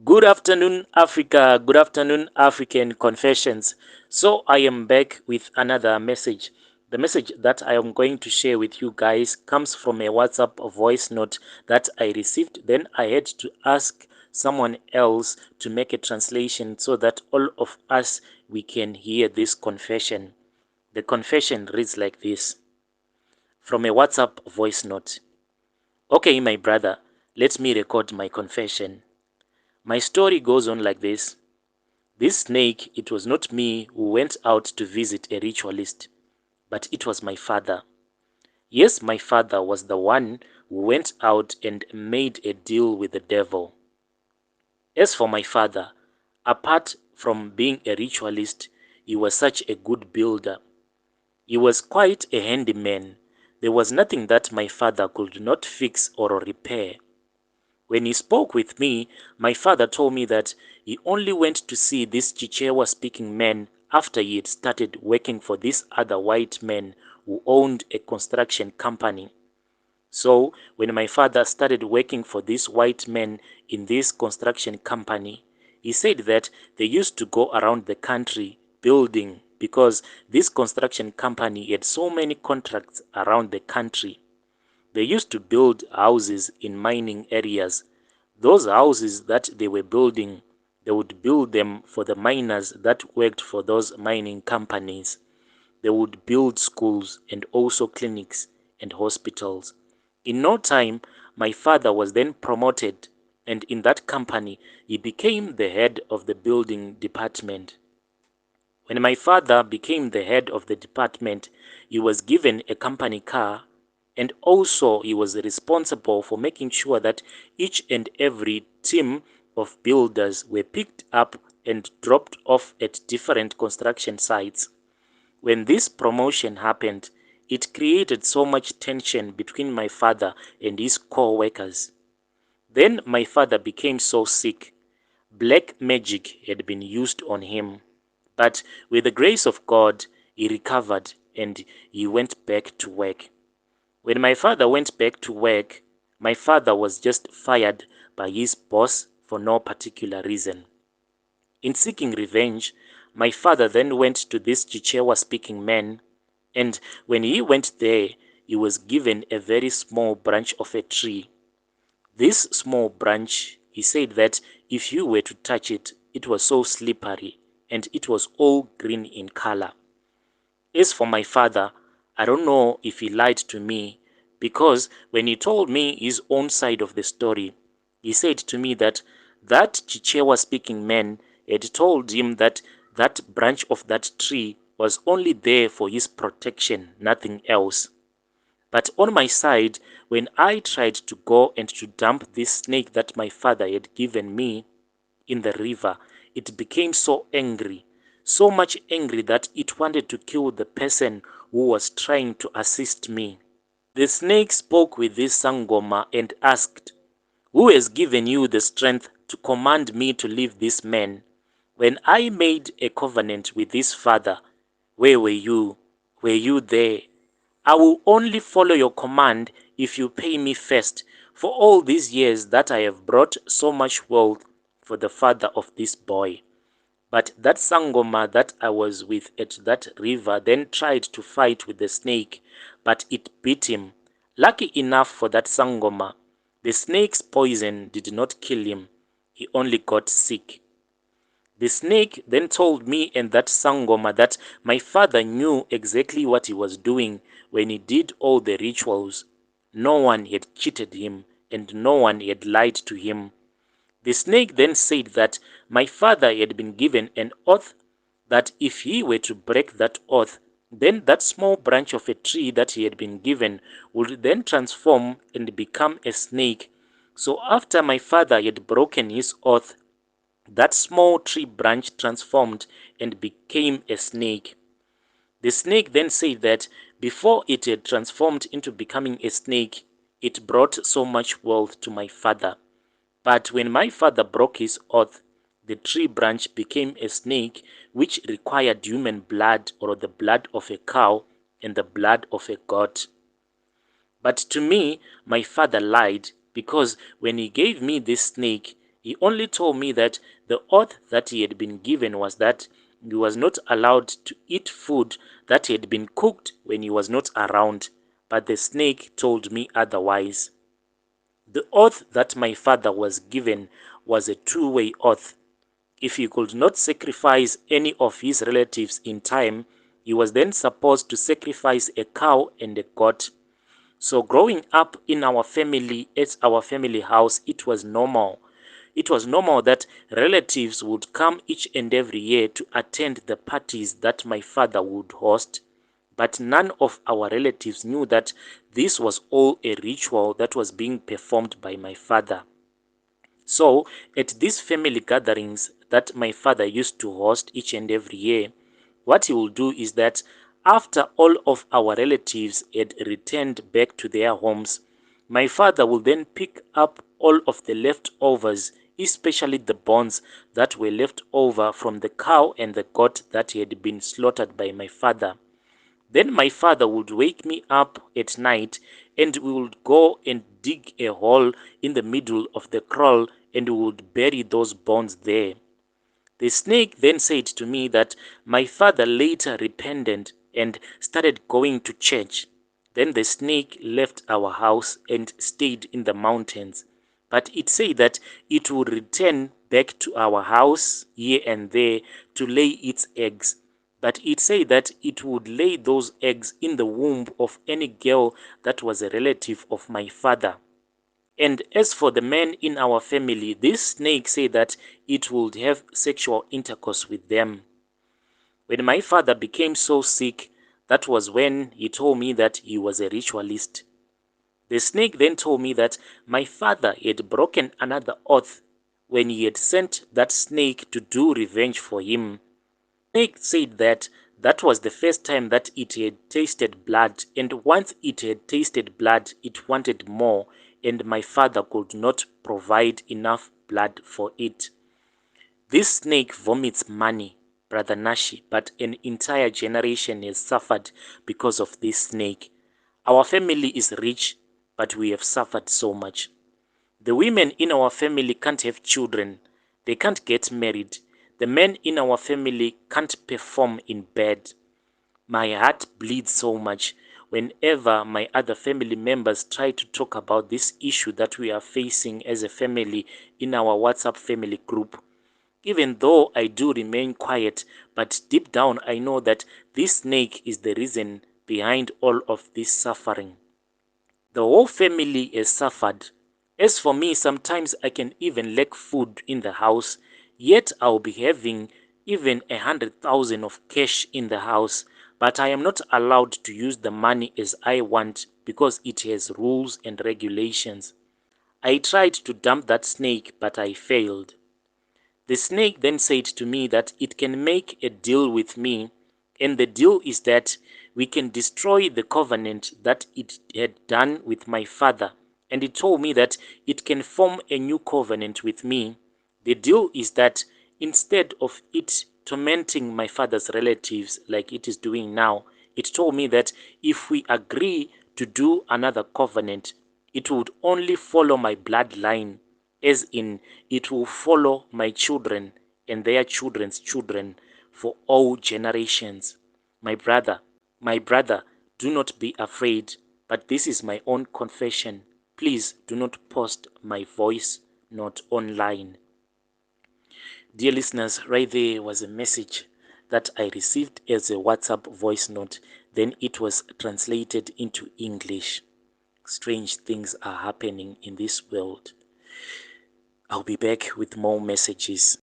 Good afternoon, Africa. Good afternoon, African Confessions. So, I am back with another message. The message that I am going to share with you guys comes from a WhatsApp voice note that I received. Then I had to ask someone else to make a translation so that all of us we can hear this confession. The confession reads like this from a WhatsApp voice note. Okay, my brother, let me record my confession. My story goes on like this. This snake, it was not me who went out to visit a ritualist, but it was my father. Yes, my father was the one who went out and made a deal with the devil. As for my father, apart from being a ritualist, he was such a good builder. He was quite a handyman. There was nothing that my father could not fix or repair. When he spoke with me, my father told me that he only went to see this Chichewa-speaking man after he had started working for this other white man who owned a construction company. So, when my father started working for this white man in this construction company, he said that they used to go around the country building because this construction company had so many contracts around the country. They used to build houses in mining areas. Those houses that they were building, they would build them for the miners that worked for those mining companies. They would build schools and also clinics and hospitals. In no time, my father was then promoted, and in that company, he became the head of the building department. When my father became the head of the department, he was given a company car, and also he was responsible for making sure that each and every team of builders were picked up and dropped off at different construction sites. When this promotion happened, it created so much tension between my father and his co-workers. Then my father became so sick. Black magic had been used on him. But with the grace of God, he recovered and he went back to work. When my father went back to work, my father was just fired by his boss for no particular reason. In seeking revenge, my father then went to this Chichewa-speaking man, and when he went there, he was given a very small branch of a tree. This small branch, he said that if you were to touch it, it was so slippery and it was all green in color. As for my father, I don't know if he lied to me, because when he told me his own side of the story, he said to me that that Chichewa-speaking man had told him that that branch of that tree was only there for his protection, nothing else. But on my side, when I tried to go and to dump this snake that my father had given me in the river, it became so angry, so much angry that it wanted to kill the person who was trying to assist me. The snake spoke with this Sangoma and asked, "Who has given you the strength to command me to leave this man? When I made a covenant with his father, where were you? Were you there? I will only follow your command if you pay me first for all these years that I have brought so much wealth for the father of this boy." But that Sangoma that I was with at that river then tried to fight with the snake, but it beat him. Lucky enough for that Sangoma, the snake's poison did not kill him. He only got sick. The snake then told me and that Sangoma that my father knew exactly what he was doing when he did all the rituals. No one had cheated him and no one had lied to him. The snake then said that my father had been given an oath that if he were to break that oath, then that small branch of a tree that he had been given would then transform and become a snake. So after my father had broken his oath, that small tree branch transformed and became a snake. The snake then said that before it had transformed into becoming a snake, it brought so much wealth to my father. But when my father broke his oath, the tree branch became a snake which required human blood or the blood of a cow and the blood of a goat. But to me, my father lied, because when he gave me this snake, He only told me that the oath that he had been given was that he was not allowed to eat food that had been cooked when he was not around, but the snake told me otherwise. The oath that my father was given was a two-way oath. If he could not sacrifice any of his relatives in time, he was then supposed to sacrifice a cow and a goat. So growing up in our family, at our family house, it was normal. It was normal that relatives would come each and every year to attend the parties that my father would host. But none of our relatives knew that this was all a ritual that was being performed by my father. So at these family gatherings that my father used to host each and every year, what he will do is that after all of our relatives had returned back to their homes, my father will then pick up all of the leftovers, especially the bones that were left over from the cow and the goat that had been slaughtered by my father. Then my father would wake me up at night and we would go and dig a hole in the middle of the kraal and we would bury those bones there. The snake then said to me that my father later repented and started going to church. Then the snake left our house and stayed in the mountains. But it said that it would return back to our house here and there to lay its eggs. But it said that it would lay those eggs in the womb of any girl that was a relative of my father. And as for the men in our family, this snake said that it would have sexual intercourse with them. When my father became so sick, that was when he told me that he was a ritualist. The snake then told me that my father had broken another oath when he had sent that snake to do revenge for him. The snake said that that was the first time that it had tasted blood, and once it had tasted blood, it wanted more, and my father could not provide enough blood for it. This snake vomits money, Brother Nashi, but an entire generation has suffered because of this snake. Our family is rich, but we have suffered so much. The women in our family can't have children. They can't get married. The men in our family can't perform in bed. My heart bleeds so much whenever my other family members try to talk about this issue that we are facing as a family in our WhatsApp family group. Even though I do remain quiet, but deep down I know that this snake is the reason behind all of this suffering. The whole family has suffered. As for me, sometimes I can even lack food in the house, yet I'll be having even 100,000 of cash in the house, but I am not allowed to use the money as I want because it has rules and regulations. I tried to dump that snake, but I failed. The snake then said to me that it can make a deal with me, and the deal is that we can destroy the covenant that it had done with my father. And it told me that it can form a new covenant with me. The deal is that instead of it tormenting my father's relatives like it is doing now, it told me that if we agree to do another covenant, it would only follow my bloodline, as in it will follow my children and their children's children for all generations. My brother, my brother, do not be afraid, but this is my own confession. Please do not post my voice note online. Dear listeners, right there was a message that I received as a WhatsApp voice note. Then it was translated into English. Strange things are happening in this world. I'll be back with more messages.